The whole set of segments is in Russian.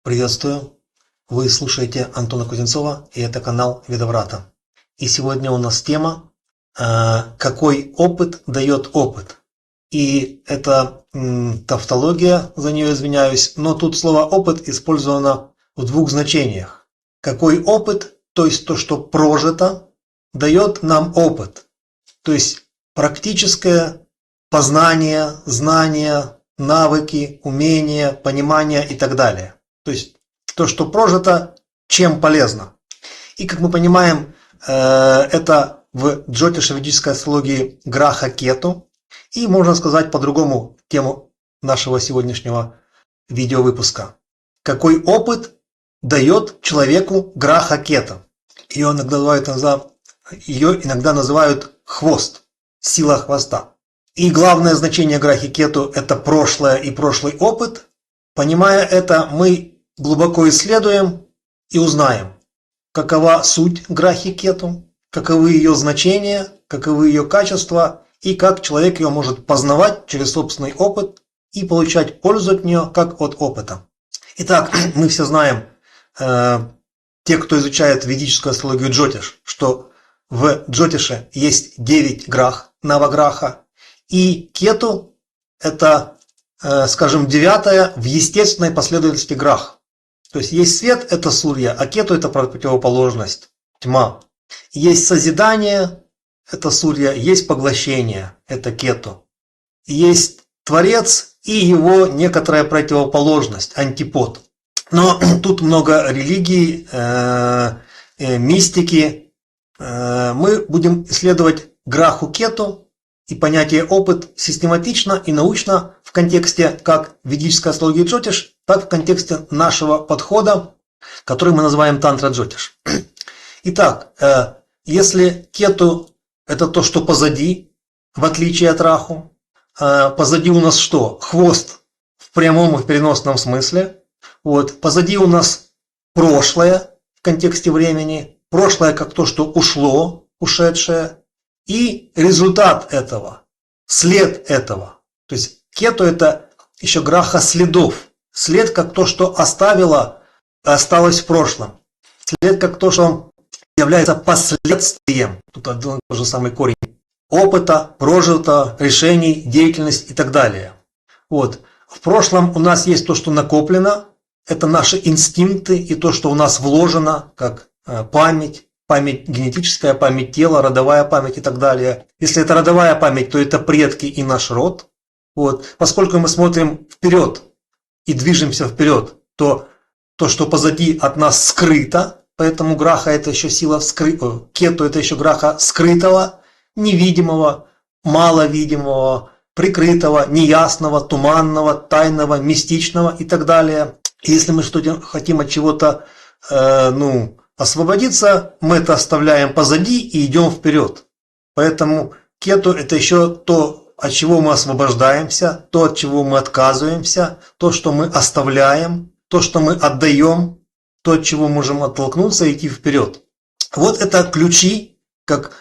Приветствую! Вы слушаете Антона Кузнецова, и это канал Ведоврата. И сегодня у нас тема «Какой опыт дает опыт?». И это тавтология, за нее извиняюсь, но тут слово «опыт» использовано в двух значениях. Какой опыт, то есть то, что прожито, дает нам опыт. То есть практическое познание, знания, навыки, умения, понимание и так далее. То есть то, что прожито, чем полезно. И как мы понимаем, это в джотиш-ведической астрологии Граха Кету. И можно сказать по-другому тему нашего сегодняшнего видеовыпуска. Какой опыт дает человеку Граха Кету? Ее иногда называют хвост, сила хвоста. И главное значение Грахи Кету – это прошлое и прошлый опыт. Понимая это, мы глубоко исследуем и узнаем, какова суть Грахи Кету, каковы ее значения, каковы ее качества и как человек ее может познавать через собственный опыт и получать пользу от нее, как от опыта. Итак, мы все знаем, те, кто изучает ведическую астрологию Джотиш, что в Джотише есть 9 грах, Наваграха, и Кету – это, скажем, 9-я в естественной последовательности грах. То есть свет – это Сурья, а Кету – это противоположность, тьма. Есть созидание – это Сурья, есть поглощение – это Кету. Есть Творец и его некоторая противоположность, антипод. Но тут много религий, мистики. Мы будем исследовать Граху Кету и понятие опыт систематично и научно в контексте как ведической астрологии Джотиш, так в контексте нашего подхода, который мы называем Тантра Джотиш. Итак, если Кету – это то, что позади, в отличие от Раху, позади у нас что? Хвост в прямом и в переносном смысле. Вот. Позади у нас прошлое в контексте времени, прошлое как то, что ушло, ушедшее, и результат этого, след этого. То есть Кету – это еще граха следов. След как то, что осталось в прошлом. След как то, что является последствием. Тут один и тот же самый корень. Опыта, прожитого, решений, деятельность и так далее. Вот. В прошлом у нас есть то, что накоплено. Это наши инстинкты и то, что у нас вложено, как память. Память генетическая, память тела, родовая память и так далее. Если это родовая память, то это предки и наш род. Вот. Поскольку мы смотрим вперед и движемся вперед, то то, что позади от нас скрыто, поэтому Граха это еще сила Кету это еще Граха скрытого, невидимого, маловидимого, прикрытого, неясного, туманного, тайного, мистичного и так далее. И если мы что-то хотим от чего-то, освободиться, мы это оставляем позади и идем вперед. Поэтому Кету это еще то, от чего мы освобождаемся, то, от чего мы отказываемся, то, что мы оставляем, то, что мы отдаем, то, от чего можем оттолкнуться и идти вперед. Вот это ключи, как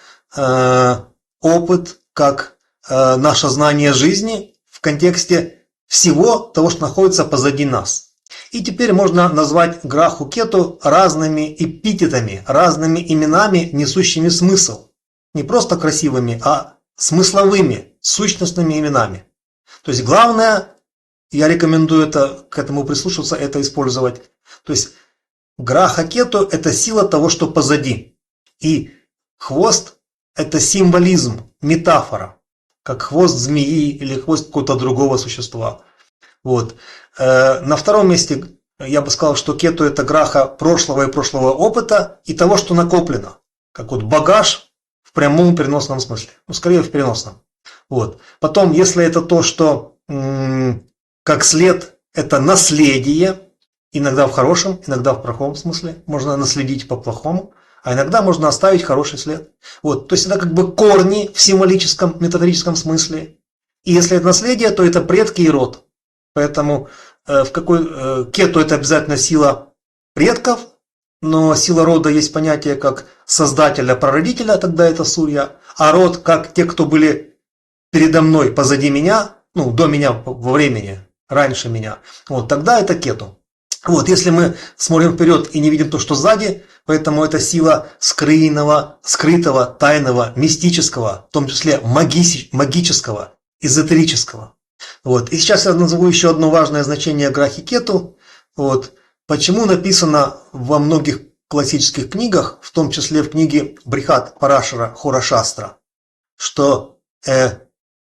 опыт, как наше знание жизни в контексте всего того, что находится позади нас. И теперь можно назвать Граху Кету разными эпитетами, разными именами, несущими смысл. Не просто красивыми, а смысловыми, сущностными именами. То есть главное, я рекомендую к этому прислушиваться, это использовать. То есть Граха Кету – это сила того, что позади. И хвост – это символизм, метафора, как хвост змеи или хвост какого-то другого существа. Вот. На втором месте я бы сказал, что Кету это граха прошлого и прошлого опыта и того, что накоплено. Как вот багаж в прямом переносном смысле. Скорее в переносном. Вот. Потом, если это то, что как след, это наследие, иногда в хорошем, иногда в плохом смысле. Можно наследить по-плохому, а иногда можно оставить хороший след. Вот. То есть это как бы корни в символическом, метафорическом смысле. И если это наследие, то это предки и род. Поэтому Кету это обязательно сила предков, но сила рода есть понятие как создателя, прародителя, тогда это Сурья, а род как те, кто были передо мной, позади меня, до меня во времени, раньше меня, вот тогда это Кету. Вот, если мы смотрим вперед и не видим то, что сзади, поэтому это сила скрытого, тайного, мистического, в том числе магического, эзотерического. Вот. И сейчас я назову еще одно важное значение грахи Кету. Вот. Почему написано во многих классических книгах, в том числе в книге Брихат Парашара Хора Шастра, что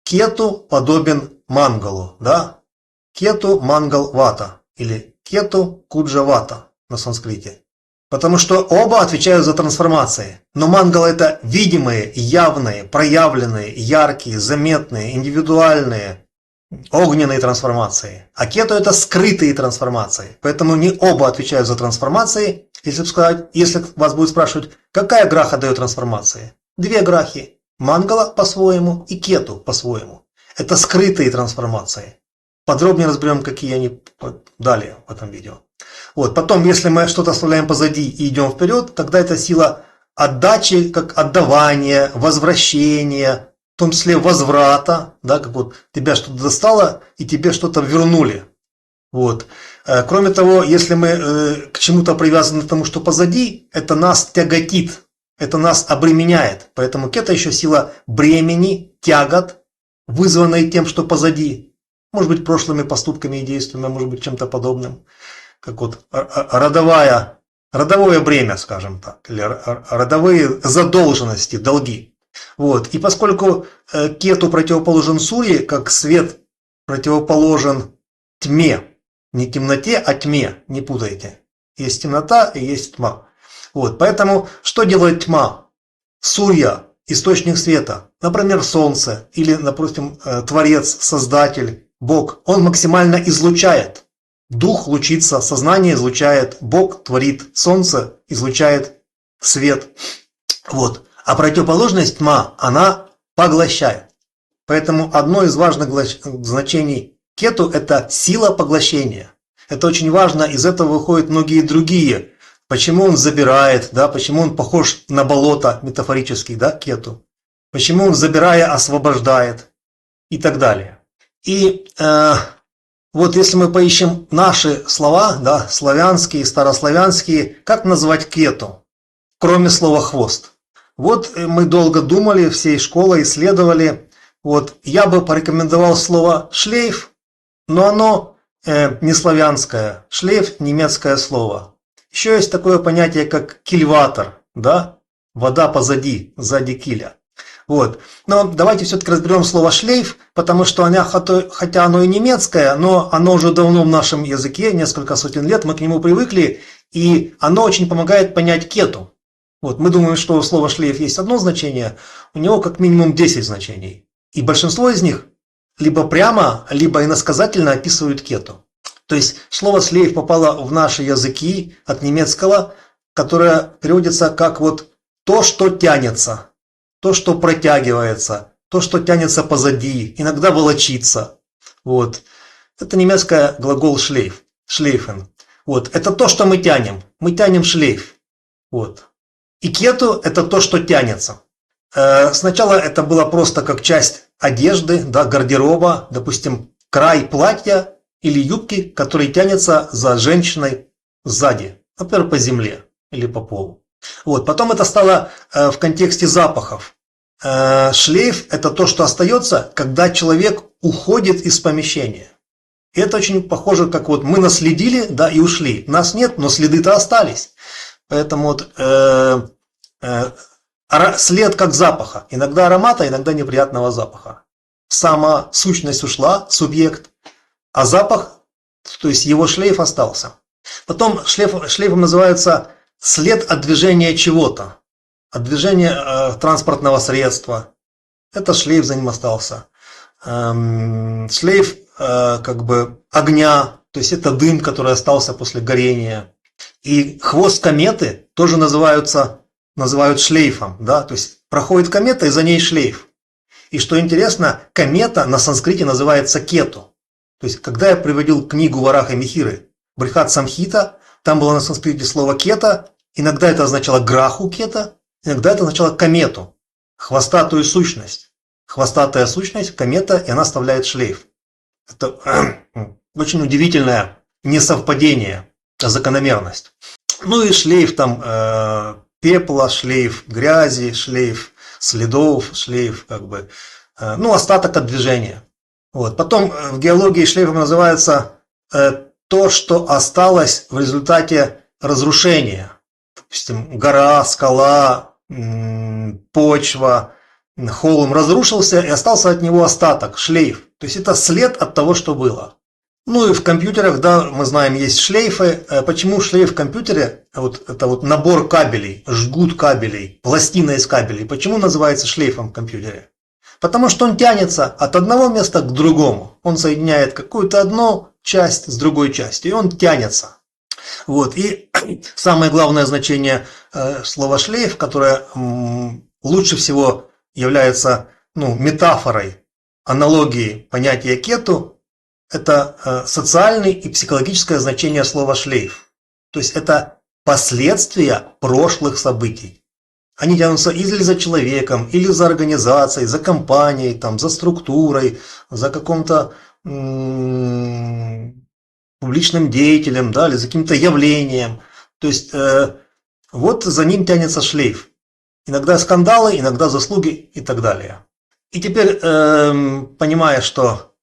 Кету подобен Мангалу, да? Кету Мангал Вата или Кету Куджа Вата на санскрите. Потому что оба отвечают за трансформации. Но Мангала это видимые, явные, проявленные, яркие, заметные, индивидуальные, огненные трансформации. А Кету это скрытые трансформации. Поэтому не оба отвечают за трансформации. Если вас будут спрашивать, какая граха дает трансформации? Две грахи. Мангала по-своему и Кету по-своему. Это скрытые трансформации. Подробнее разберем, какие они далее в этом видео. Вот. Потом, если мы что-то оставляем позади и идем вперед, тогда это сила отдачи, как отдавания, возвращения, в том числе возврата, да, как вот тебя что-то достало и тебе что-то вернули. Вот. Кроме того, если мы к чему-то привязаны к тому, что позади, это нас тяготит, это нас обременяет. Поэтому Кета еще сила бремени, тягот, вызванной тем, что позади. Может быть, прошлыми поступками и действиями, может быть, чем-то подобным. Как вот родовое бремя, скажем так, или родовые задолженности, долги. Вот. И поскольку Кету противоположен Сурье, как свет противоположен тьме, не темноте, а тьме, не путайте. Есть темнота и есть тьма. Вот. Поэтому что делает тьма? Сурья, источник света, например, солнце или, допустим, творец, создатель, Бог, он максимально излучает. Дух лучится, сознание излучает, Бог творит, солнце излучает свет. Вот. А противоположность тьма, она поглощает. Поэтому одно из важных значений Кету – это сила поглощения. Это очень важно, из этого выходят многие другие. Почему он забирает, да, почему он похож на болото метафорически, да, Кету. Почему он, забирая, освобождает и так далее. И вот если мы поищем наши слова, да, славянские, старославянские, как назвать Кету, кроме слова хвост? Вот мы долго думали, всей школой исследовали. Вот я бы порекомендовал слово шлейф, но оно не славянское. Шлейф – немецкое слово. Еще есть такое понятие, как кильватор, да, вода позади, сзади киля. Вот. Но давайте все-таки разберем слово шлейф, потому что хотя оно и немецкое, но оно уже давно в нашем языке, несколько сотен лет, мы к нему привыкли, и оно очень помогает понять Кету. Вот. Мы думаем, что у слова шлейф есть одно значение, у него как минимум 10 значений. И большинство из них либо прямо, либо иносказательно описывают Кету. То есть слово шлейф попало в наши языки от немецкого, которое переводится как вот то, что тянется. То, что протягивается, то, что тянется позади, иногда волочится. Вот. Это немецкий глагол шлейф, шлейфен. Вот. Это то, что мы тянем шлейф. Вот. И Кету – это то, что тянется. Сначала это было просто как часть одежды, да, гардероба, допустим, край платья или юбки, который тянется за женщиной сзади, например, по земле или по полу. Вот. Потом это стало в контексте запахов. Шлейф – это то, что остается, когда человек уходит из помещения. И это очень похоже, как вот мы наследили, да, и ушли. Нас нет, но следы-то остались. Поэтому вот, след как запаха. Иногда аромата, иногда неприятного запаха. Сама сущность ушла, субъект, а запах, то есть его шлейф остался. Потом шлейфом называется след от движения чего-то. От движения транспортного средства. Это шлейф за ним остался. Шлейф как бы огня, то есть это дым, который остался после горения. И хвост кометы тоже называют шлейфом. Да? То есть проходит комета и за ней шлейф. И что интересно, комета на санскрите называется кету. То есть когда я приводил книгу Вараха Михиры Брихат Самхита, там было на санскрите слово кета, иногда это означало граху кета, иногда это означало комету, хвостатую сущность. Хвостатая сущность, комета, и она оставляет шлейф. Это очень удивительное несовпадение. закономерность. Ну и шлейф там пепла, шлейф грязи, шлейф следов, шлейф ну, остаток от движения. Вот. Потом в геологии шлейфом называется то, что осталось в результате разрушения. Допустим, гора, скала, почва, холм разрушился и остался от него остаток, шлейф. То есть это след от того, что было. Ну и в компьютерах, да, мы знаем, есть шлейфы. Почему шлейф в компьютере, это вот набор кабелей, жгут кабелей, пластина из кабелей, почему называется шлейфом в компьютере? Потому что он тянется от одного места к другому. Он соединяет какую-то одну часть с другой частью, и он тянется. Вот. И самое главное значение слова шлейф, которое лучше всего является метафорой, аналогией понятия кету, это социальное и психологическое значение слова шлейф. То есть это последствия прошлых событий. Они тянутся или за человеком, или за организацией, за компанией, там, за структурой, за каким-то публичным деятелем, да, или за каким-то явлением. То есть вот за ним тянется шлейф. Иногда скандалы, иногда заслуги и так далее. И теперь, понимая, что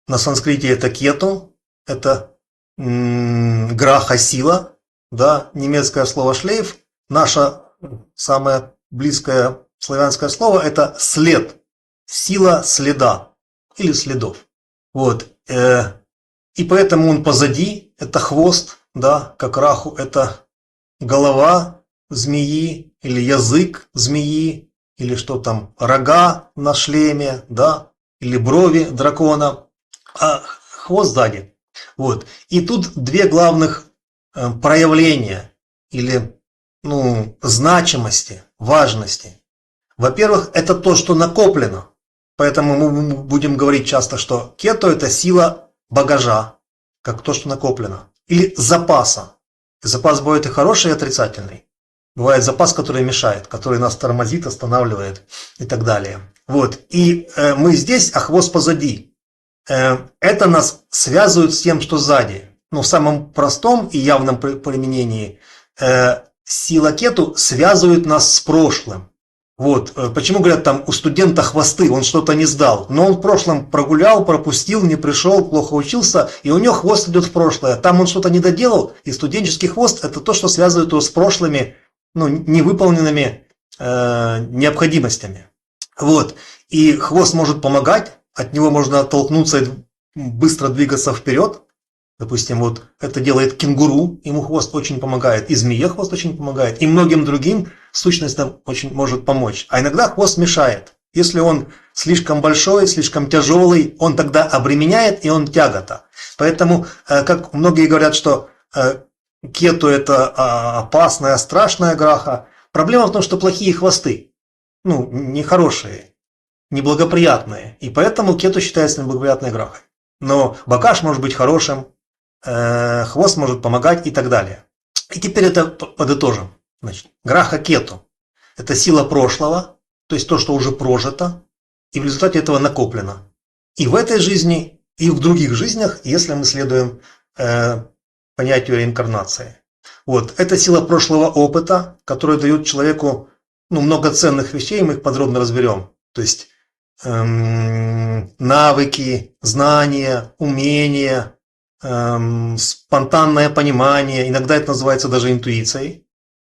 на санскрите это кету, это граха сила, да, немецкое слово шлейф, наше самое близкое славянское слово это след, сила следа или следов. Вот. И поэтому он позади, это хвост, да, как раху, это голова змеи или язык змеи, или что там, рога на шлеме, да, или брови дракона, а хвост сзади. Вот. И тут две главных проявления или значимости, важности. Во-первых, это то, что накоплено. Поэтому мы будем говорить часто, что кету это сила багажа, как то, что накоплено. Или запаса. Запас бывает и хороший, и отрицательный. Бывает запас, который мешает, который нас тормозит, останавливает и так далее. Вот. И мы здесь, а хвост позади. Это нас связывает с тем, что сзади. В самом простом и явном применении сила кету связывает нас с прошлым. Вот. Почему говорят, там у студента хвосты, он что-то не сдал. Но он в прошлом прогулял, пропустил, не пришел, плохо учился, и у него хвост идет в прошлое. Там он что-то не доделал, и студенческий хвост это то, что связывает его с прошлыми, невыполненными необходимостями. Вот. И хвост может помогать, от него можно оттолкнуться и быстро двигаться вперед. Допустим, вот это делает кенгуру, ему хвост очень помогает, и змее хвост очень помогает, и многим другим сущностям очень может помочь. А иногда хвост мешает. Если он слишком большой, слишком тяжелый, он тогда обременяет, и он тягота. Поэтому, как многие говорят, что кету это опасная, страшная граха, проблема в том, что плохие хвосты, нехорошие, неблагоприятные. И поэтому кету считается неблагоприятной грахой. Но багаж может быть хорошим, хвост может помогать и так далее. И теперь это подытожим. Значит, граха кету – это сила прошлого, то есть то, что уже прожито, и в результате этого накоплено. И в этой жизни, и в других жизнях, если мы следуем понятию реинкарнации. Вот. Это сила прошлого опыта, которая дает человеку много ценных вещей, мы их подробно разберем. То есть навыки, знания, умения, спонтанное понимание, иногда это называется даже интуицией.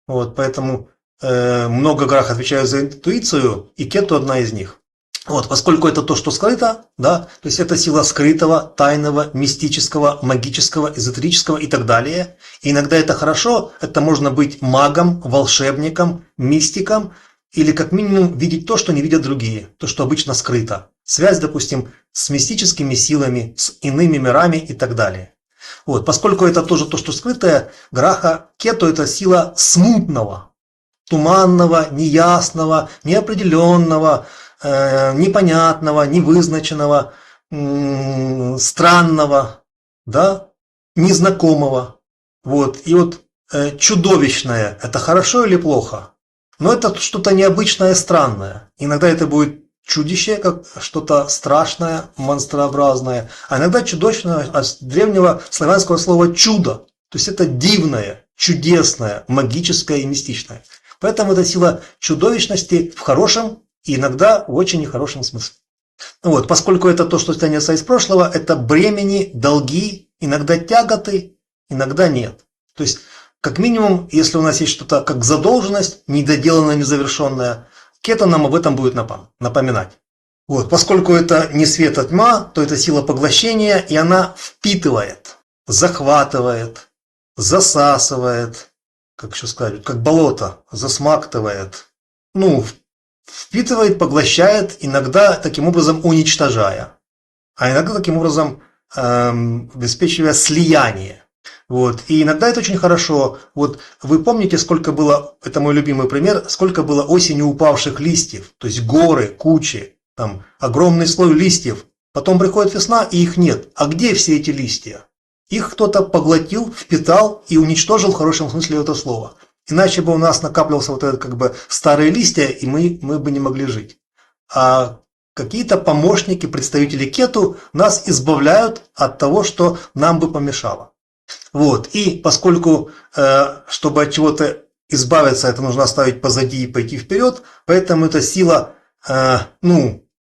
Вот, поэтому много грах отвечают за интуицию, и кету одна из них. Вот, поскольку это то, что скрыто, да, то есть это сила скрытого, тайного, мистического, магического, эзотерического и так далее. И иногда это хорошо, это можно быть магом, волшебником, мистиком, или как минимум видеть то, что не видят другие, то, что обычно скрыто. Связь, допустим, с мистическими силами, с иными мирами и так далее. Вот, поскольку это тоже то, что скрытое, граха кету это сила смутного, туманного, неясного, неопределенного, непонятного, невызначенного, странного, да, незнакомого. Вот, и вот чудовищное – это хорошо или плохо? Но это что-то необычное, странное. Иногда это будет чудище, как что-то страшное, монстрообразное. А иногда чудовищное от древнего славянского слова «чудо». То есть это дивное, чудесное, магическое и мистичное. Поэтому это сила чудовищности в хорошем и иногда в очень нехорошем смысле. Вот, поскольку это то, что тянется из прошлого, это бремени, долги, иногда тяготы, иногда нет. То есть, как минимум, если у нас есть что-то как задолженность, недоделанная, незавершенная, кето нам об этом будет напоминать. Вот, поскольку это не свет, а тьма, то это сила поглощения, и она впитывает, захватывает, засасывает, как еще сказать, как болото, засмактывает, впитывает, поглощает, иногда таким образом уничтожая, а иногда таким образом обеспечивая слияние. Вот. И иногда это очень хорошо. Вот вы помните, сколько было, это мой любимый пример, сколько было осенью упавших листьев, то есть горы, кучи, там огромный слой листьев. Потом приходит весна, и их нет. А где все эти листья? Их кто-то поглотил, впитал и уничтожил в хорошем смысле этого слова. Иначе бы у нас накапливался вот этот старые листья, и мы бы не могли жить. А какие-то помощники, представители кету нас избавляют от того, что нам бы помешало. Вот. И поскольку, чтобы от чего-то избавиться, это нужно оставить позади и пойти вперед, поэтому это сила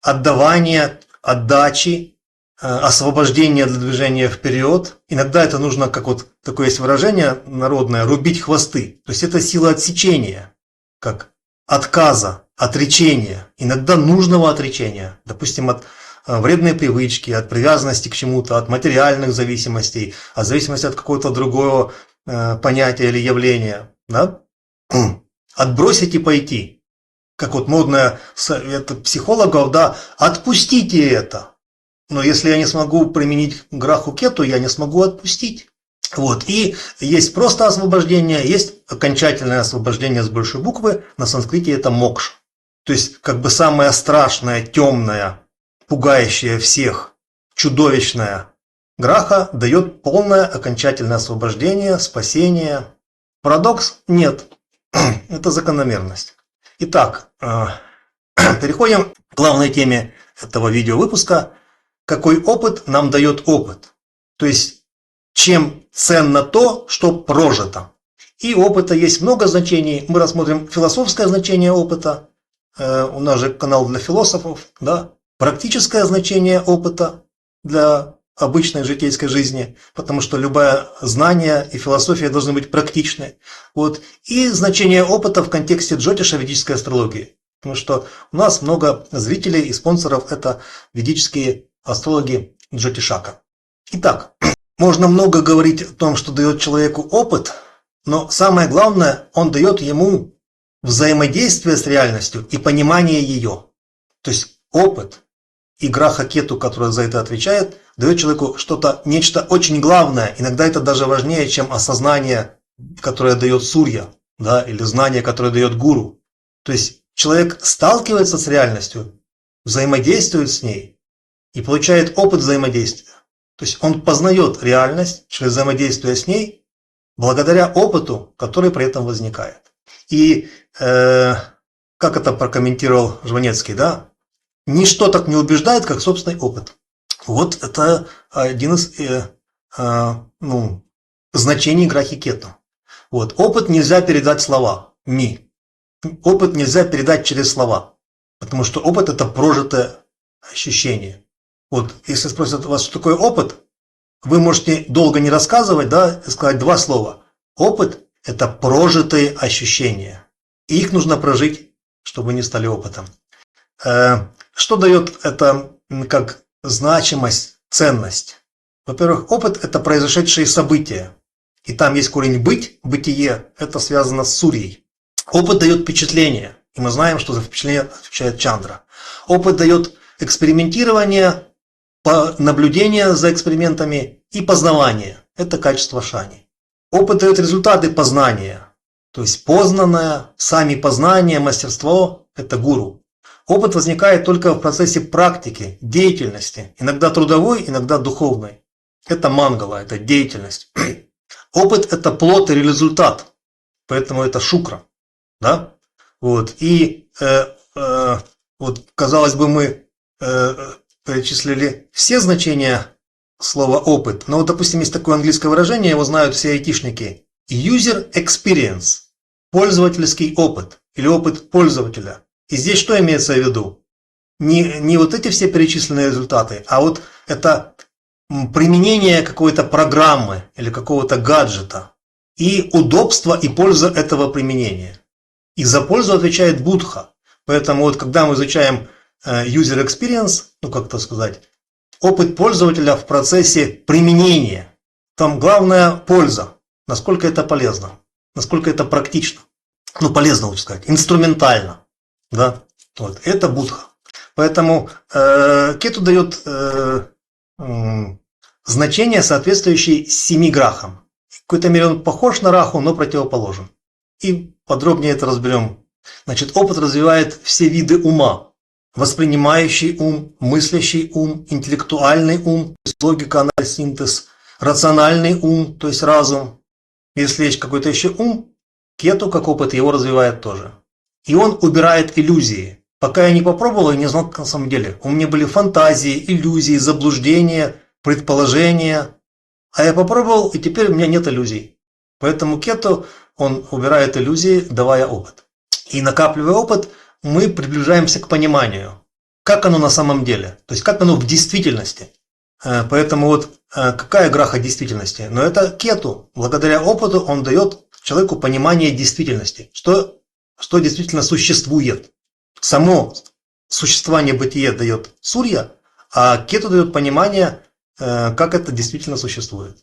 отдавания, отдачи, освобождения для движения вперед. Иногда это нужно, как вот такое есть выражение народное, рубить хвосты. То есть это сила отсечения, как отказа, отречения, иногда нужного отречения, допустим, от вредной привычки, от привязанности к чему-то, от материальных зависимостей, от зависимости от какого-то другого понятия или явления. Да? Отбросить и пойти. Как вот модное совет психологов, да, отпустите это. Но если я не смогу применить граху кету, я не смогу отпустить. Вот. И есть просто освобождение, есть окончательное освобождение с большой буквы. На санскрите это мокша. То есть как бы самое страшное, темное, пугающее всех, чудовищное граха дает полное окончательное освобождение, спасение. Парадокс? Нет. Это закономерность. Итак, переходим к главной теме этого видеовыпуска. Какой опыт нам дает опыт? То есть, чем ценно то, что прожито. И опыта есть много значений. Мы рассмотрим философское значение опыта. У нас же канал для философов. Да? Практическое значение опыта для обычной житейской жизни. Потому что любое знание и философия должны быть практичны. Вот. И значение опыта в контексте джотиша ведической астрологии. Потому что у нас много зрителей и спонсоров. Это ведические астрологи Джотишака. Итак, можно много говорить о том, что дает человеку опыт, но самое главное, он дает ему взаимодействие с реальностью и понимание ее. То есть опыт и граха кету, которая за это отвечает, дает человеку нечто очень главное. Иногда это даже важнее, чем осознание, которое дает сурья, да, или знание, которое дает гуру. То есть человек сталкивается с реальностью, взаимодействует с ней, и получает опыт взаимодействия. То есть он познает реальность через взаимодействие с ней благодаря опыту, который при этом возникает. И как это прокомментировал Жванецкий, да? Ничто так не убеждает, как собственный опыт. Вот это один из значений грахи кету. Вот. Опыт нельзя передать слова. Опыт нельзя передать через слова. Потому что опыт – это прожитое ощущение. Вот, если спросят вас, что такое опыт, вы можете долго не рассказывать, да, и сказать два слова. Опыт – это прожитые ощущения. И их нужно прожить, чтобы не стали опытом. Что дает это как значимость, ценность? Во-первых, опыт – это произошедшие события. И там есть корень быть, бытие, это связано с сурьей. Опыт дает впечатление. И мы знаем, что за впечатление отвечает чандра. Опыт дает экспериментирование, наблюдение за экспериментами и познавание. Это качество шани. Опыт дает результаты познания. То есть познанное, сами познания, мастерство – это гуру. Опыт возникает только в процессе практики, деятельности. Иногда трудовой, иногда духовной. Это мангала, это деятельность. Опыт – это плод или результат. Поэтому это шукра. Да? Вот. И вот, казалось бы, мы перечислили все значения слово опыт. Но вот, допустим, есть такое английское выражение, его знают все айтишники. User experience. Пользовательский опыт. Или опыт пользователя. И здесь что имеется в виду? Не вот эти все перечисленные результаты, а вот это применение какой-то программы или какого-то гаджета. И удобство и польза этого применения. И за пользу отвечает Будха. Поэтому вот когда мы изучаем user experience, ну как это сказать, опыт пользователя в процессе применения, там главная польза, насколько это полезно, насколько это практично, ну полезно лучше сказать, инструментально, да, вот, это Будха. Поэтому кету дает значение, соответствующее 7 грахам. В какой-то мере он похож на раху, но противоположен. И подробнее это разберем. Значит, опыт развивает все виды ума. Воспринимающий ум, мыслящий ум, интеллектуальный ум, то есть логика, анализ, синтез, рациональный ум, то есть разум. Если есть какой-то еще ум, кету, как опыт, его развивает тоже. И он убирает иллюзии. Пока я не попробовал, я не знал, как на самом деле. У меня были фантазии, иллюзии, заблуждения, предположения. А я попробовал, и теперь у меня нет иллюзий. Поэтому кету, он убирает иллюзии, давая опыт. И накапливая опыт, мы приближаемся к пониманию, как оно на самом деле, то есть как оно в действительности. Поэтому вот какая граха действительности? Но это кету. Благодаря опыту он дает человеку понимание действительности, что действительно существует. Само существование бытия дает сурья, а кету дает понимание, как это действительно существует.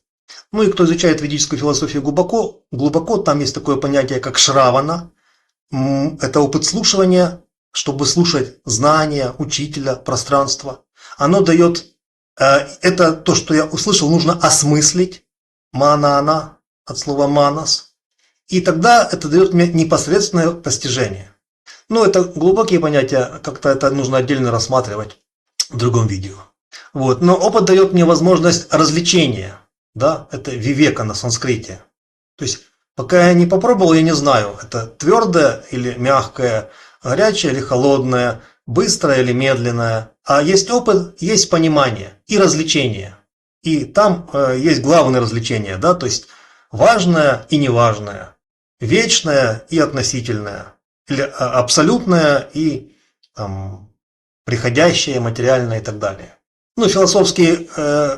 Ну и кто изучает ведическую философию глубоко, там есть такое понятие, как шравана. Это опыт слушания, чтобы слушать знания, учителя, пространство. Оно дает, это то, что я услышал, нужно осмыслить, манана, от слова манас, и тогда это дает мне непосредственное постижение. Ну, это глубокие понятия, как-то это нужно отдельно рассматривать в другом видео. Вот. Но опыт дает мне возможность развлечения, да, это вивека на санскрите. То есть, пока я не попробовал, я не знаю, это твердое или мягкое, горячее или холодное, быстрое или медленное. А есть опыт, есть понимание и развлечение. И там есть главное развлечение, да, то есть важное и неважное, вечное и относительное, или абсолютное и приходящее, материальное и так далее. Ну, философские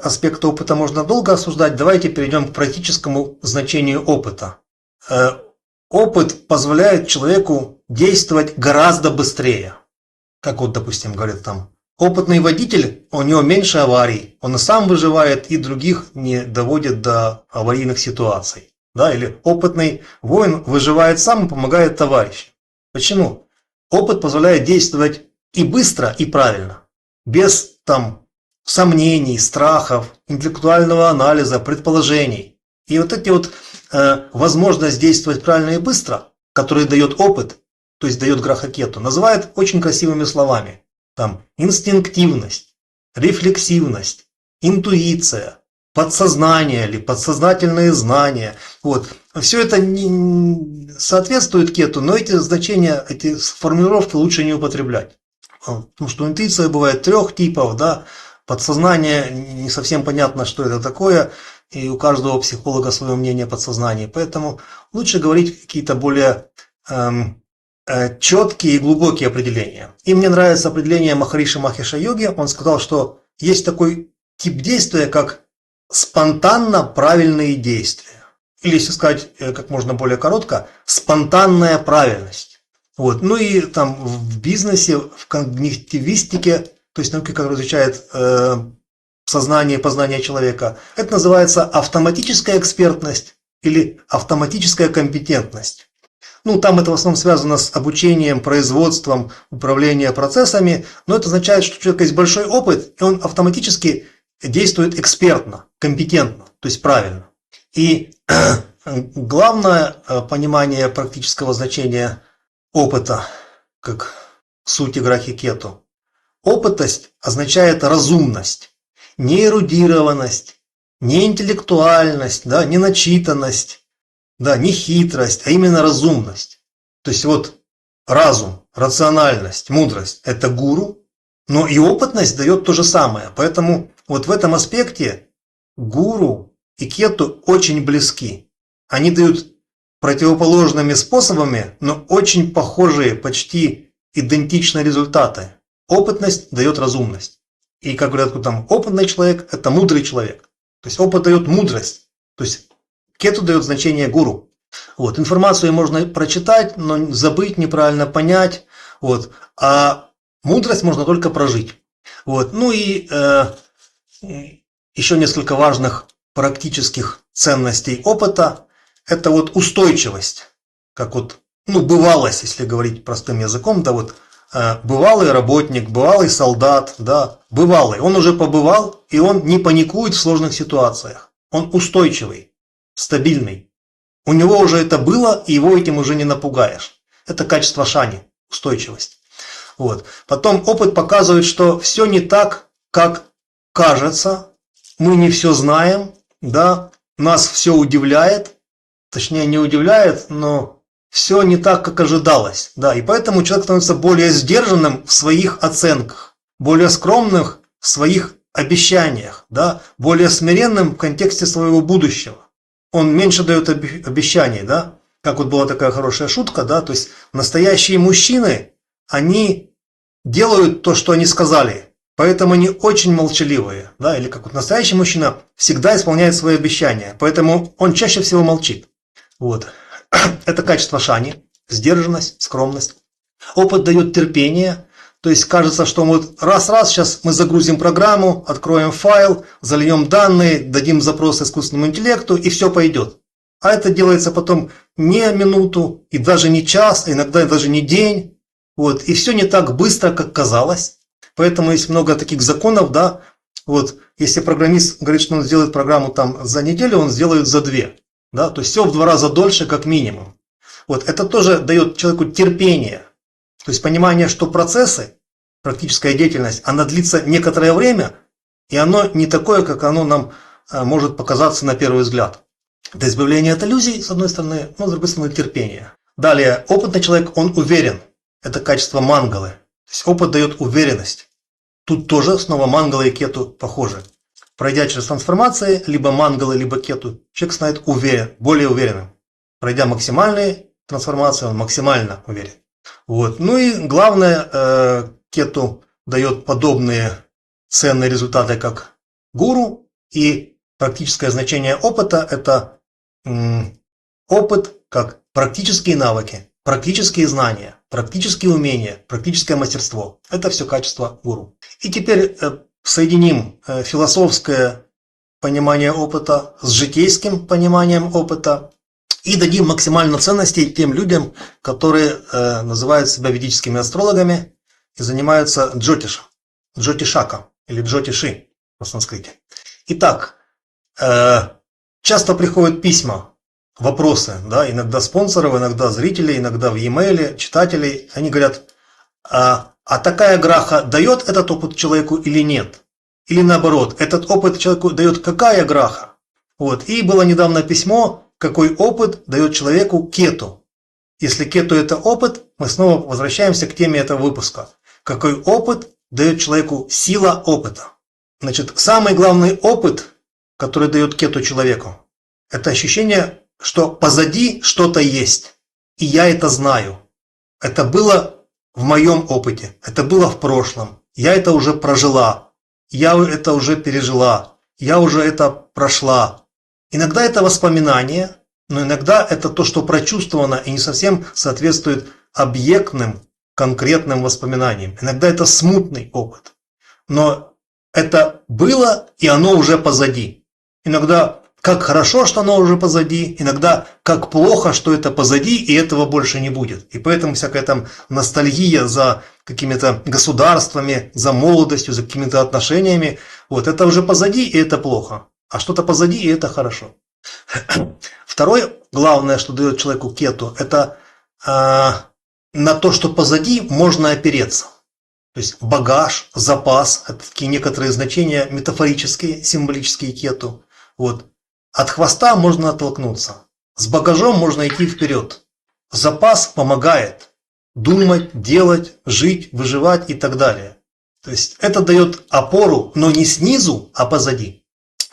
аспекты опыта можно долго обсуждать. Давайте перейдем к практическому значению опыта. Опыт позволяет человеку действовать гораздо быстрее. Как вот, допустим, говорят там, опытный водитель, у него меньше аварий, он и сам выживает, и других не доводит до аварийных ситуаций. Да? Или опытный воин выживает сам и помогает товарищу. Почему? Опыт позволяет действовать и быстро, и правильно. Без сомнений, страхов, интеллектуального анализа, предположений. И вот эти вот возможность действовать правильно и быстро, который дает опыт, то есть дает граха-кету, называют очень красивыми словами. Там инстинктивность, рефлексивность, интуиция, подсознание или подсознательные знания. Вот. Все это не соответствует кету, но эти значения, эти формулировки лучше не употреблять. Потому что интуиция бывает 3 типов, да, подсознание не совсем понятно, что это такое, и у каждого психолога свое мнение о подсознании. Поэтому лучше говорить какие-то более четкие и глубокие определения. И мне нравится определение Махариши Махеша Йоги. Он сказал, что есть такой тип действия, как спонтанно правильные действия. Или, если сказать как можно более коротко, спонтанная правильность. Вот. Ну и там в бизнесе, в когнитивистике, то есть науке, которая изучает сознание и познание человека, это называется автоматическая экспертность или автоматическая компетентность. Ну, там это в основном связано с обучением, производством, управлением процессами, но это означает, что у человека есть большой опыт, и он автоматически действует экспертно, компетентно, то есть правильно. И главное понимание практического значения опыта, как сути грахи-кету. Опытность означает разумность, не эрудированность, не интеллектуальность, да, не начитанность, да, не хитрость, а именно разумность. То есть вот разум, рациональность, мудрость – это гуру, но и опытность дает то же самое. Поэтому вот в этом аспекте гуру и кету очень близки. Они дают противоположными способами, но очень похожие, почти идентичные результаты. Опытность дает разумность. И как говорят, там опытный человек – это мудрый человек. То есть опыт дает мудрость. То есть кету дает значение гуру. Вот. Информацию можно прочитать, но забыть, неправильно понять. Вот. А мудрость можно только прожить. Вот. Ну и еще несколько важных практических ценностей опыта. Это вот устойчивость. Как вот, бывалость, если говорить простым языком, да, вот бывалый работник, бывалый солдат, да, бывалый. Он уже побывал, и он не паникует в сложных ситуациях. Он устойчивый, стабильный. У него уже это было, и его этим уже не напугаешь. Это качество шани, устойчивость. Вот. Потом опыт показывает, что все не так, как кажется. Мы не все знаем, да, нас все удивляет. Точнее, не удивляет, но все не так, как ожидалось. Да, и поэтому человек становится более сдержанным в своих оценках, более скромным в своих обещаниях, да, более смиренным в контексте своего будущего. Он меньше дает обещаний, да. Как вот была такая хорошая шутка, да, то есть настоящие мужчины, они делают то, что они сказали, поэтому они очень молчаливые, да, или как вот настоящий мужчина всегда исполняет свои обещания, поэтому он чаще всего молчит. Вот. Это качество шани, сдержанность, скромность. Опыт дает терпение, то есть кажется, что вот раз, сейчас мы загрузим программу, откроем файл, зальем данные, дадим запрос искусственному интеллекту, и все пойдет. А это делается потом не минуту, и даже не час, а иногда даже не день. Вот. И все не так быстро, как казалось. Поэтому есть много таких законов, да. Вот. Если программист говорит, что он сделает программу там за неделю, он сделает за 2. Да, то есть все в 2 раза дольше, как минимум. Вот, это тоже дает человеку терпение. То есть понимание, что процессы, практическая деятельность, она длится некоторое время, и оно не такое, как оно нам может показаться на первый взгляд. Это избавление от иллюзий, с одной стороны, но с другой стороны терпение. Далее, опытный человек, он уверен. Это качество мангалы. То есть опыт дает уверенность. Тут тоже снова мангала и кету похожи. Пройдя через трансформации, либо мангалы, либо кету, человек станет более уверенным. Пройдя максимальные трансформации, он максимально уверен. Вот. Ну и главное, кету дает подобные ценные результаты, как гуру. И практическое значение опыта – это опыт как практические навыки, практические знания, практические умения, практическое мастерство. Это все качество гуру. И теперь соединим философское понимание опыта с житейским пониманием опыта и дадим максимально ценностей тем людям, которые называют себя ведическими астрологами и занимаются джотишем, джотишака или джотиши на санскрите. Итак, часто приходят письма, вопросы, да, иногда спонсоров, иногда зрителей, иногда в e-mail читателей. Они говорят: а такая граха дает этот опыт человеку или нет? Или наоборот, этот опыт человеку дает какая граха? Вот. И было недавно письмо, какой опыт дает человеку кету. Если кету это опыт, мы снова возвращаемся к теме этого выпуска. Какой опыт дает человеку сила опыта? Значит, самый главный опыт, который дает кету человеку, это ощущение, что позади что-то есть. И я это знаю. Это было в моем опыте, это было в прошлом, я это уже прожила, я это уже пережила, я уже это прошла. Иногда это воспоминание, но иногда это то, что прочувствовано и не совсем соответствует объектным, конкретным воспоминаниям. Иногда это смутный опыт, но это было и оно уже позади. Иногда как хорошо, что оно уже позади, иногда как плохо, что это позади, и этого больше не будет. И поэтому всякая там ностальгия за какими-то государствами, за молодостью, за какими-то отношениями, вот это уже позади, и это плохо. А что-то позади, и это хорошо. Второе, главное, что дает человеку кету, это на то, что позади, можно опереться. То есть багаж, запас, это такие некоторые значения метафорические, символические кету. Вот. От хвоста можно оттолкнуться. С багажом можно идти вперед. Запас помогает думать, делать, жить, выживать и так далее. То есть это дает опору, но не снизу, а позади.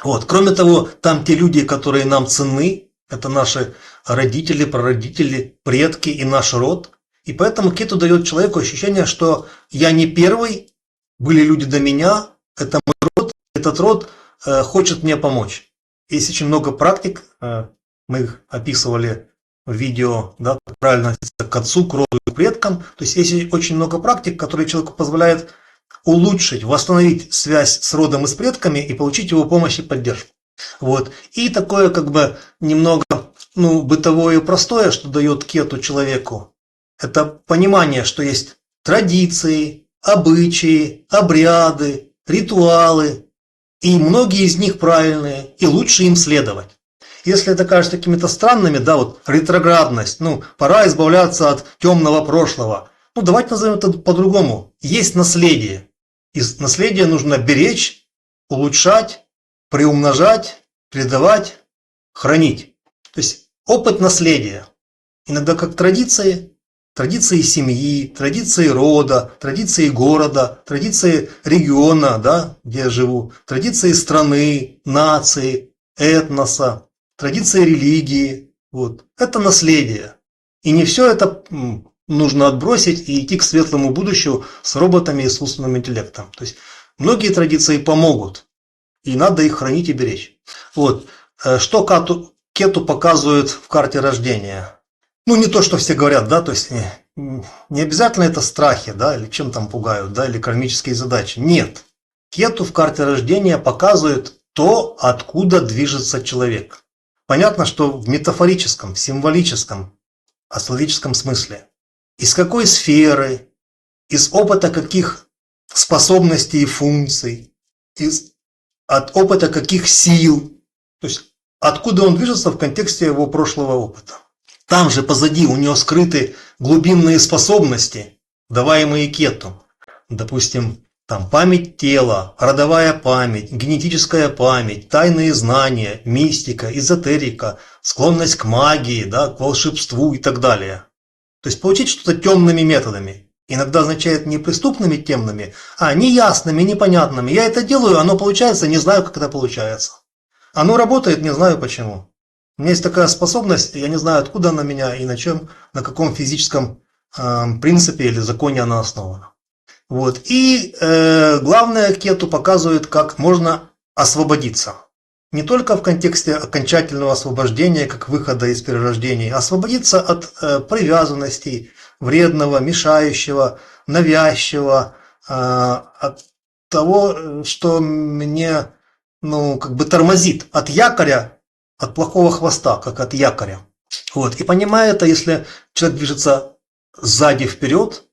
Вот. Кроме того, там те люди, которые нам ценны, это наши родители, прародители, предки и наш род. И поэтому кету дает человеку ощущение, что я не первый, были люди до меня, это мой род, этот род хочет мне помочь. Есть очень много практик, мы их описывали в видео, да, правильно относиться к отцу, к роду и к предкам. То есть есть очень много практик, которые человеку позволяют улучшить, восстановить связь с родом и с предками и получить его помощь и поддержку. Вот. И такое как бы немного бытовое и простое, что дает кету человеку, это понимание, что есть традиции, обычаи, обряды, ритуалы, и многие из них правильные, и лучше им следовать. Если это кажется какими-то странными, да, вот ретроградность, пора избавляться от темного прошлого. Давайте назовем это по-другому. Есть наследие. И наследие нужно беречь, улучшать, приумножать, передавать, хранить. То есть опыт наследия. Иногда как традиции семьи, традиции рода, традиции города, традиции региона, да, где я живу, традиции страны, нации, этноса, традиции религии. Вот. Это наследие. И не все это нужно отбросить и идти к светлому будущему с роботами и искусственным интеллектом. То есть многие традиции помогут, и надо их хранить и беречь. Вот. Что кету показывают в карте рождения? Не то, что все говорят, да, то есть не обязательно это страхи, да, или чем там пугают, да, или кармические задачи. Нет. Кету в карте рождения показывает то, откуда движется человек. Понятно, что в метафорическом, символическом, астрологическом смысле. Из какой сферы, из опыта каких способностей и функций, от опыта каких сил, то есть откуда он движется в контексте его прошлого опыта. Там же позади у него скрыты глубинные способности, даваемые кету. Допустим, там память тела, родовая память, генетическая память, тайные знания, мистика, эзотерика, склонность к магии, да, к волшебству и так далее. То есть получить что-то темными методами. Иногда означает не преступными темными, а неясными, непонятными. Я это делаю, оно получается, не знаю, как это получается. Оно работает, не знаю почему. У меня есть такая способность, я не знаю, откуда она меня и на каком физическом принципе или законе она основана. Вот. И главное, кету показывает, как можно освободиться. Не только в контексте окончательного освобождения, как выхода из перерождений, а освободиться от привязанностей, вредного, мешающего, навязчивого, от того, что мне тормозит, от якоря, от плохого хвоста, как от якоря. Вот. И понимая это, если человек движется сзади вперед,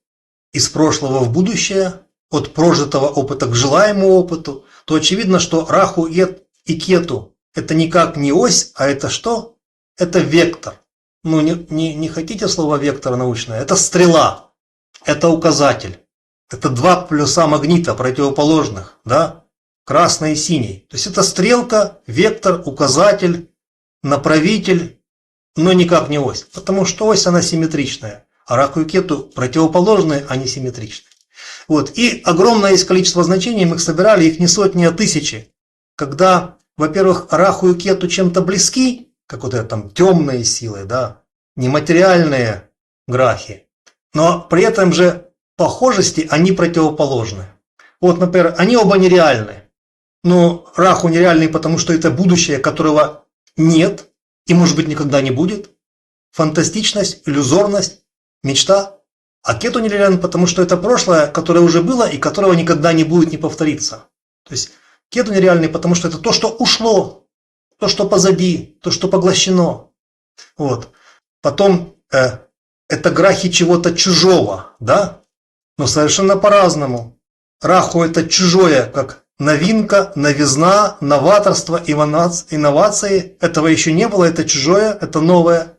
из прошлого в будущее, от прожитого опыта к желаемому опыту, то очевидно, что Раху и Кету это никак не ось, а это что? Это вектор. Не хотите слово вектор научное? Это стрела, это указатель. Это два полюса магнита противоположных, да? Красный и синий. То есть это стрелка, вектор, указатель, направитель, но никак не ось. Потому что ось она симметричная. А Раху и Кету противоположные, а не симметричные. Вот. И огромное есть количество значений, мы их собирали, их не сотни, а тысячи. Когда, во-первых, Раху и Кету чем-то близки, как вот это там темные силы, да, нематериальные грахи, но при этом же похожести они противоположны. Вот, например, они оба нереальны. Но Раху нереальный, потому что это будущее, которого нет и, может быть, никогда не будет. Фантастичность, иллюзорность, мечта. А Кету нереален, потому что это прошлое, которое уже было и которого никогда не будет, не повторится. То есть Кету нереальный, потому что это то, что ушло, то, что позади, то, что поглощено. Вот. Потом это грахи чего-то чужого, да? Но совершенно по-разному. Раху это чужое, как новинка, новизна, новаторство, инновации. Этого еще не было, это чужое, это новое.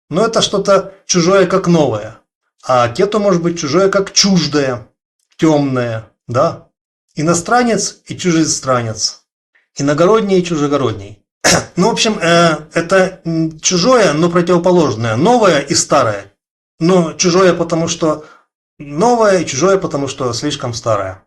Но это что-то чужое, как новое. А Кету может быть чужое, как чуждое, темное, да? Иностранец и чужестранец. Иногородний и чужегородний. В общем, это чужое, но противоположное. Новое и старое. Но чужое, потому что новое, и чужое, потому что слишком старое.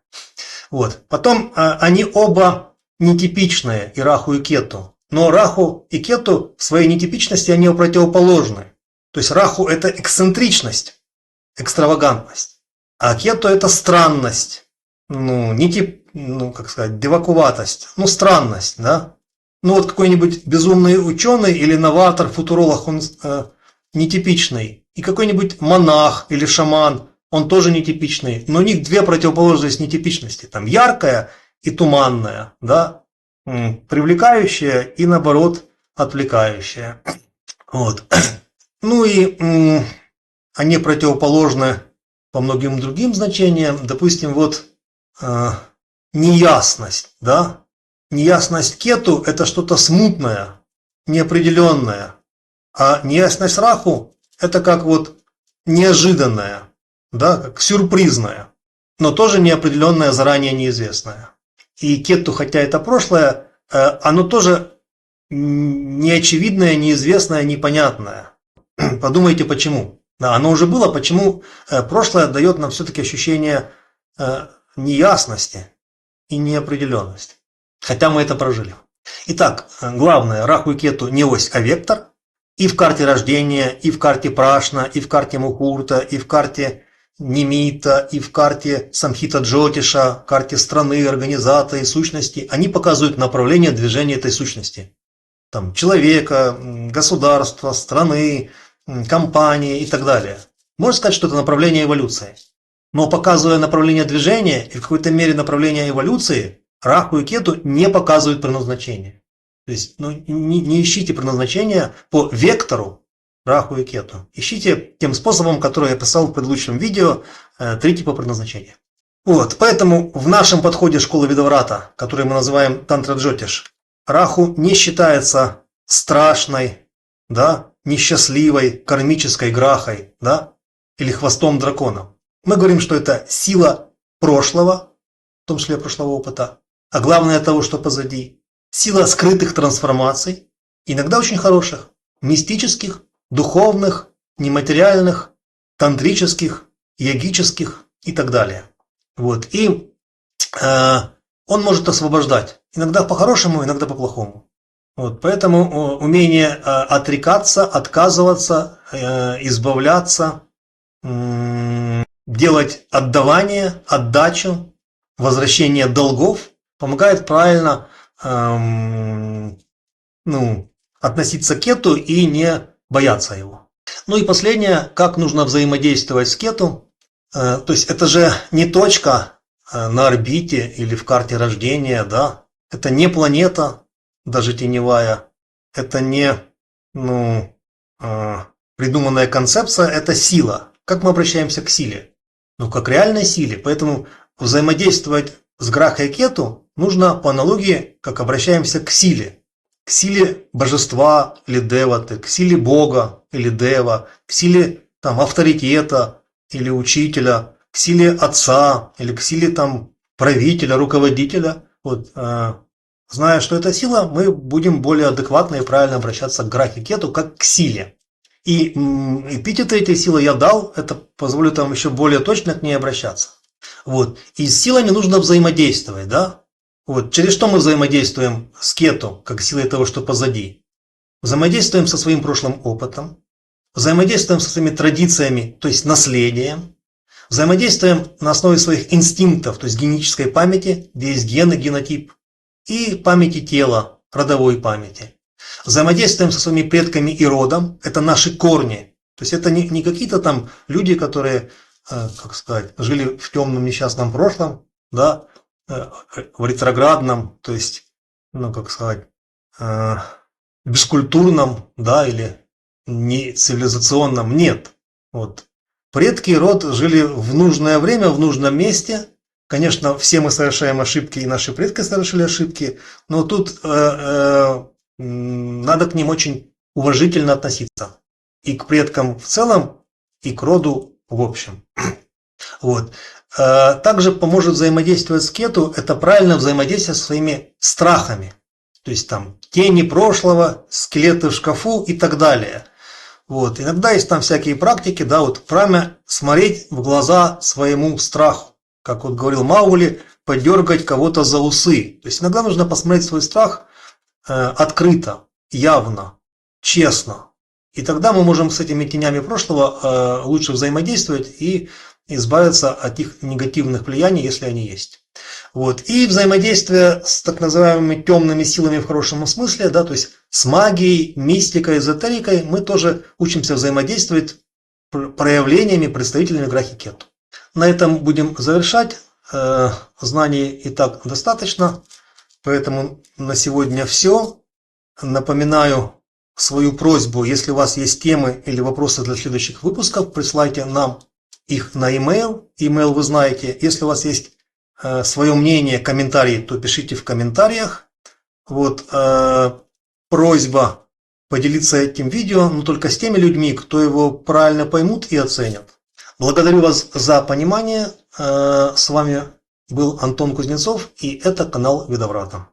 Вот. Потом они оба нетипичные и Раху, и Кету. Но Раху и Кету в своей нетипичности они противоположны. То есть Раху – это эксцентричность, экстравагантность, а Кету – это странность, как сказать, девакуватость, странность, да. Ну вот какой-нибудь безумный ученый или новатор, футуролог, он нетипичный. И какой-нибудь монах или шаман, он тоже нетипичный. Но у них две противоположности нетипичности. Там яркая и туманная, да, привлекающая и наоборот отвлекающая. Вот. Ну и они противоположны по многим другим значениям. Допустим, вот неясность, да. Неясность Кету – это что-то смутное, неопределенное. А неясность Раху – это как вот неожиданное, да, как сюрпризное, но тоже неопределенное, заранее неизвестное. И Кету, хотя это прошлое, оно тоже неочевидное, неизвестное, непонятное. Подумайте, почему. Да, оно уже было, почему прошлое дает нам все-таки ощущение неясности и неопределенности. Хотя мы это прожили. Итак, главное, Раху и Кету не ось, а вектор. И в карте рождения, и в карте Прашна, и в карте Мухурта, и в карте Нимита, и в карте Самхита Джотиша, карте страны, организации и сущности. Они показывают направление движения этой сущности. Там, человека, государства, страны, компании и так далее. Можно сказать, что это направление эволюции. Но показывая направление движения и в какой-то мере направление эволюции, Раху и Кету не показывают предназначение. То есть не ищите предназначения по вектору Раху и Кету. Ищите тем способом, который я писал в предыдущем видео, 3 типа предназначения. Вот, поэтому в нашем подходе школы Видаврата, который мы называем Тантра Джотиш, Раху не считается страшной, да, несчастливой, кармической грахой, да, или хвостом дракона. Мы говорим, что это сила прошлого, в том числе прошлого опыта, а главное того, что позади. Сила скрытых трансформаций, иногда очень хороших, мистических, духовных, нематериальных, тантрических, йогических и так далее. Вот. И он может освобождать, иногда по-хорошему, иногда по-плохому. Вот. Поэтому умение отрекаться, отказываться, избавляться, делать отдавание, отдачу, возвращение долгов помогает правильно относиться к Кету и не бояться его. Ну и последнее, как нужно взаимодействовать с Кету. То есть это же не точка на орбите или в карте рождения, да. Это не планета, даже теневая. Это не придуманная концепция, это сила. Как мы обращаемся к силе? Ну, как к реальной силе. Поэтому взаимодействовать с Грахой и Кету нужно по аналогии, как обращаемся к силе божества или деваты, к силе Бога или дева, к силе авторитета или учителя, к силе отца или к силе правителя, руководителя. Вот, зная, что это сила, мы будем более адекватно и правильно обращаться к Грахе и Кету как к силе. И эпитеты этой силы я дал, это позволит вам еще более точно к ней обращаться. Вот. И с силами нужно взаимодействовать, да? Вот. Через что мы взаимодействуем с Кету, как силой того, что позади? Взаимодействуем со своим прошлым опытом, взаимодействуем со своими традициями, то есть наследием, взаимодействуем на основе своих инстинктов, то есть генетической памяти, где есть ген и генотип, и памяти тела, родовой памяти. Взаимодействуем со своими предками и родом, это наши корни. То есть это не какие-то люди, которые, жили в темном несчастном прошлом, да, в ретроградном, то есть, бескультурном, да, или не цивилизационном. Нет. Вот. Предки и род жили в нужное время, в нужном месте. Конечно, все мы совершаем ошибки, и наши предки совершили ошибки, но тут надо к ним очень уважительно относиться. И к предкам в целом, и к роду в общем. Вот. Также поможет взаимодействовать с Кету, это правильно взаимодействие со своими страхами. То есть тени прошлого, скелеты в шкафу и так далее. Вот. Иногда есть всякие практики, да, вот правильно смотреть в глаза своему страху. Как вот говорил Маугли, подергать кого-то за усы. То есть иногда нужно посмотреть свой страх открыто, явно, честно. И тогда мы можем с этими тенями прошлого лучше взаимодействовать и избавиться от их негативных влияний, если они есть. Вот. И взаимодействие с так называемыми темными силами в хорошем смысле, да, то есть с магией, мистикой, эзотерикой, мы тоже учимся взаимодействовать проявлениями, представителями грахи Кету. На этом будем завершать. Знаний и так достаточно, поэтому на сегодня все. Напоминаю свою просьбу, если у вас есть темы или вопросы для следующих выпусков, присылайте нам их на e-mail. E-mail вы знаете. Если у вас есть свое мнение, комментарии, то пишите в комментариях. Вот, просьба поделиться этим видео, но только с теми людьми, кто его правильно поймут и оценят. Благодарю вас за понимание. С вами был Антон Кузнецов, и это канал Ведоврата.